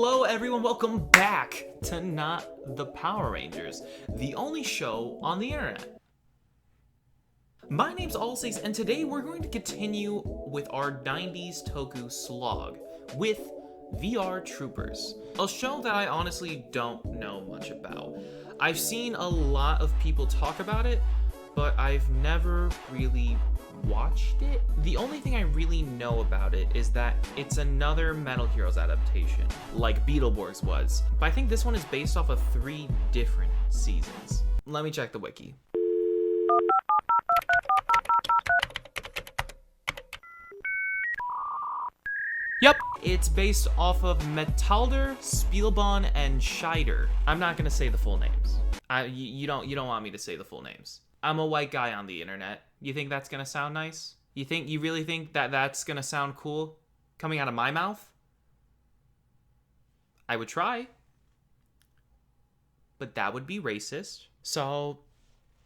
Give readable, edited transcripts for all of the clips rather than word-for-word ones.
Hello everyone, welcome back to Not the Power Rangers, the only show on the internet. My name's Allsace, and today we're going to continue with our 90s Toku slog with VR Troopers, a show that I honestly don't know much about. I've seen a lot of people talk about it, but I've never really watched it. The only thing I really know about it is that it's another Metal Heroes adaptation, like Beetleborgs was. But I think this one is based off of 3 different seasons. Let me check the wiki. Yep, it's based off of Metalder, Spielborn, and Scheider. I'm not gonna say the full names. You don't want me to say the full names. I'm a white guy on the internet. You think that's gonna sound nice? You really think that that's gonna sound cool coming out of my mouth? I would try, but that would be racist. So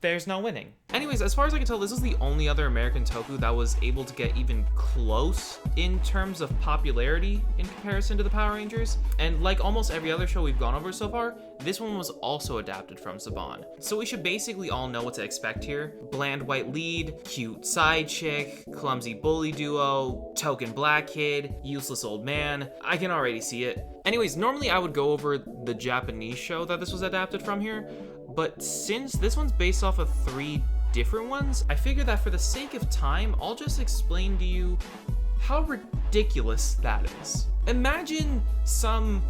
there's no winning. Anyways, as far as I can tell, this is the only other American Toku that was able to get even close in terms of popularity in comparison to the Power Rangers. And like almost every other show we've gone over so far, this one was also adapted from Saban. So we should basically all know what to expect here. Bland white lead, cute side chick, clumsy bully duo, token black kid, useless old man. I can already see it. Anyways, normally I would go over the Japanese show that this was adapted from here, but since this one's based off of 3 different ones, I figured that for the sake of time, I'll just explain to you how ridiculous that is. Imagine some,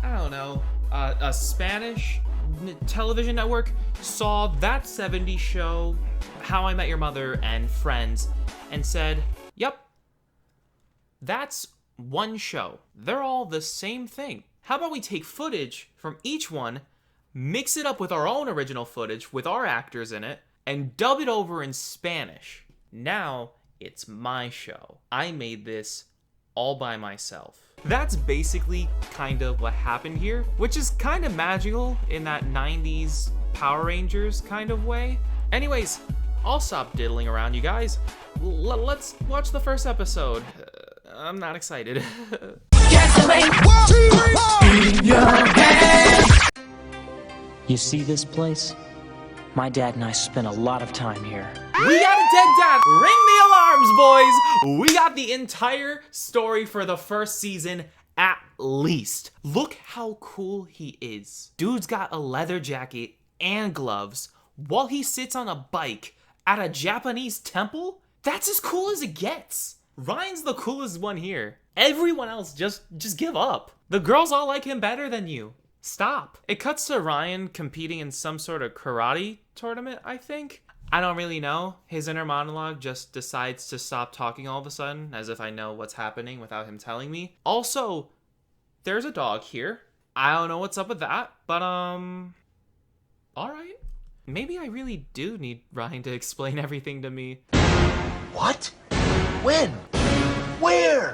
I don't know, a Spanish television network saw that 70s show, How I Met Your Mother, and Friends, and said, yep, that's one show. They're all the same thing. How about we take footage from each one, mix it up with our own original footage with our actors in it, and dub it over in Spanish. Now it's my show. I made this all by myself. That's basically kind of what happened here, which is kind of magical in that 90s Power Rangers kind of way. Anyways, I'll stop diddling around, you guys. Let's watch the first episode. I'm not excited. You see this place? My dad and I spent a lot of time here. We got a dead dad! Ring the alarms, boys! We got the entire story for the first season at least. Look how cool he is. Dude's got a leather jacket and gloves while he sits on a bike at a Japanese temple? That's as cool as it gets. Ryan's the coolest one here. Everyone else just give up. The girls all like him better than you. Stop. It cuts to Ryan competing in some sort of karate tournament, I think. I don't really know. His inner monologue just decides to stop talking all of a sudden, as if I know what's happening without him telling me. Also, there's a dog here. I don't know what's up with that, but alright. Maybe I really do need Ryan to explain everything to me. What? When? Where?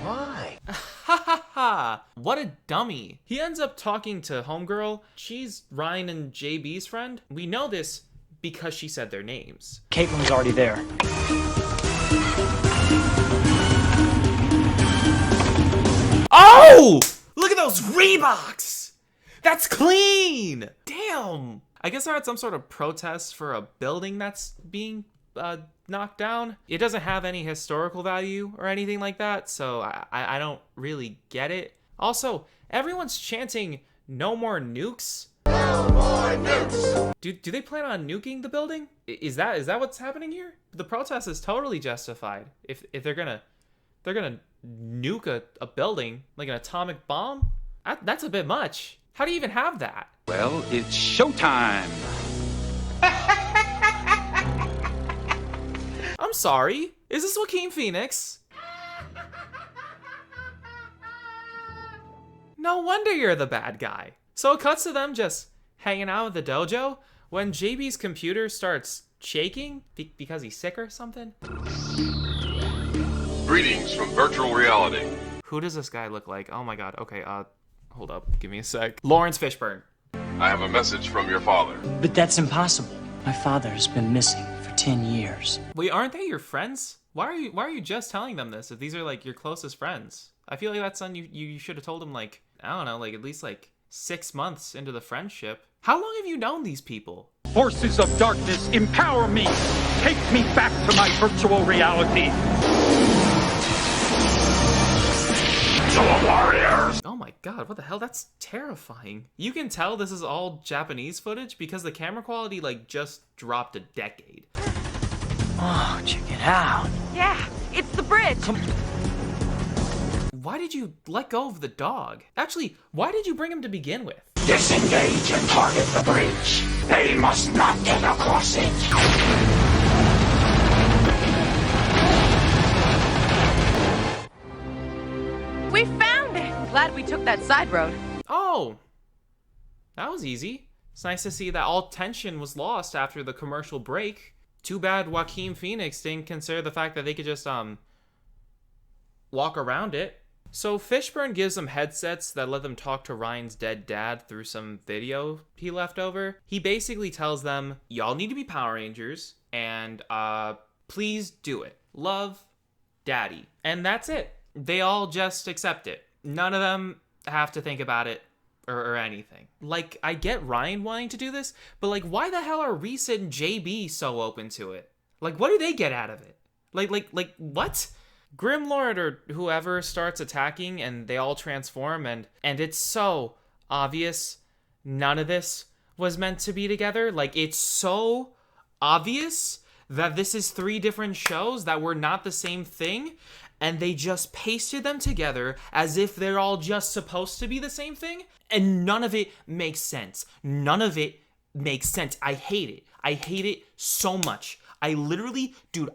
Why? Ha ha ha! What a dummy. He ends up talking to Homegirl. She's Ryan and JB's friend. We know this because she said their names. Caitlin was already there. Oh! Look at those Reeboks! That's clean! Damn! I guess they're at some sort of protest for a building that's being knocked down. It doesn't have any historical value or anything like that, so I don't really get it. Also, everyone's chanting no more nukes. No more nukes. Do they plan on nuking the building? Is that what's happening here? The protest is totally justified. If they're gonna nuke a building like an atomic bomb, that's a bit much. How do you even have that? Well, it's showtime. I'm sorry. Is this Joaquin Phoenix? No wonder you're the bad guy. So it cuts to them just hanging out at the dojo when JB's computer starts shaking because he's sick or something. Greetings from virtual reality. Who does this guy look like? Oh my god. Okay, hold up. Give me a sec. Lawrence Fishburne. I have a message from your father. But that's impossible. My father has been missing for 10 years. Wait, aren't they your friends? Why are you just telling them this if these are like your closest friends? I feel like that's something you should have told him, like, I don't know, like at least like 6 months into the friendship. How long have you known these people? Forces of darkness, empower me. Take me back to my virtual reality. Oh my god, what the hell? That's terrifying. You can tell this is all Japanese footage because the camera quality like just dropped a decade. Oh, check it out. Yeah, it's the bridge. Why did you let go of the dog? Actually, why did you bring him to begin with? Disengage and target the breach. They must not get across it. We found it. Glad we took that side road. Oh, that was easy. It's nice to see that all tension was lost after the commercial break. Too bad Joaquin Phoenix didn't consider the fact that they could just walk around it. So Fishburne gives them headsets that let them talk to Ryan's dead dad through some video he left over. He basically tells them, y'all need to be Power Rangers, and please do it. Love, Daddy. And that's it. They all just accept it. None of them have to think about it or anything. Like, I get Ryan wanting to do this, but like, why the hell are Reese and JB so open to it? Like, what do they get out of it? Like, what? Grimlord or whoever starts attacking and they all transform and it's so obvious none of this was meant to be together. Like, it's so obvious that this is 3 different shows that were not the same thing, and they just pasted them together as if they're all just supposed to be the same thing, and none of it makes sense. None of it makes sense. I hate it. I hate it so much. I literally, dude,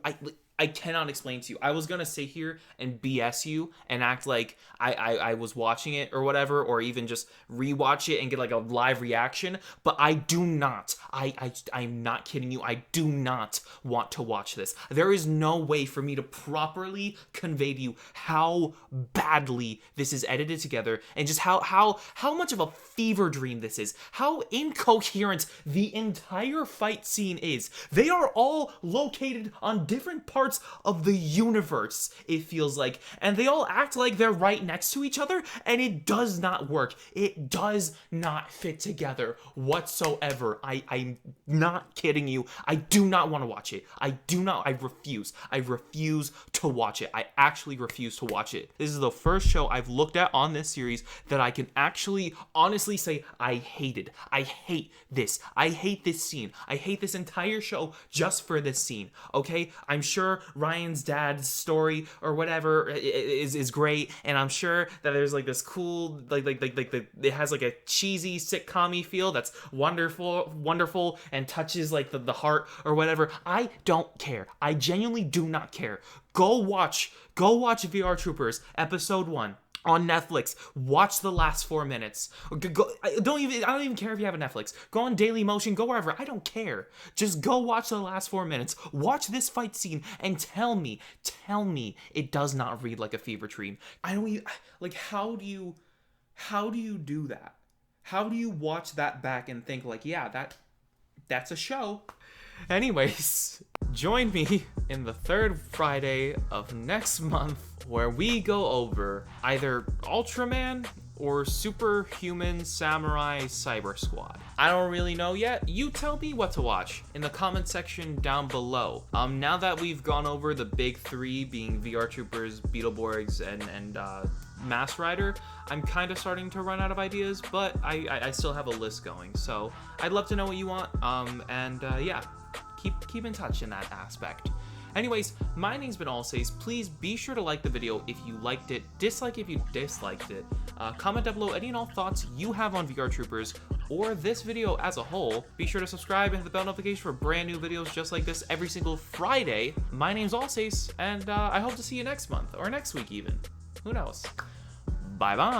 I cannot explain to you. I was gonna sit here and BS you and act like I was watching it or whatever, or even just rewatch it and get like a live reaction, but I do not. I'm not kidding you. I do not want to watch this. There is no way for me to properly convey to you how badly this is edited together and just how much of a fever dream this is. How incoherent the entire fight scene is. They are all located on different parts of the universe, it feels like, and they all act like they're right next to each other, and it does not work. It does not fit together whatsoever. I'm not kidding you. I do not want to watch it. I refuse. I refuse to watch it. I actually refuse to watch it. This is the first show I've looked at on this series that I can actually honestly say I hated. I hate this. I hate this scene. I hate this entire show just for this scene, okay? I'm sure Ryan's dad's story or whatever is great, and I'm sure that there's like this cool it has like a cheesy sitcom-y feel that's wonderful and touches like the heart or whatever. I don't care. I genuinely do not care. Go watch VR Troopers episode 1 on Netflix. Watch the last 4 minutes. I don't even care if you have a Netflix. Go on Dailymotion, go wherever. I don't care. Just go watch the last 4 minutes. Watch this fight scene and tell me it does not read like a fever dream. I don't even, like, how do you do that? How do you watch that back and think like, yeah, that's a show? Anyways, join me in the 3rd Friday of next month where we go over either Ultraman or Superhuman Samurai Cyber Squad. I don't really know yet. You tell me what to watch in the comment section down below. Now that we've gone over the big 3 being VR Troopers, Beetleborgs, and Mass Rider, I'm kind of starting to run out of ideas, but I still have a list going. So I'd love to know what you want. Yeah, keep in touch in that aspect. Anyways, my name's been Allsace. Please be sure to like the video if you liked it, dislike if you disliked it. Comment down below any and all thoughts you have on VR Troopers or this video as a whole. Be sure to subscribe and hit the bell notification for brand new videos just like this every single Friday. My name's Allsace, and I hope to see you next month or next week even. Who knows? Bye bye.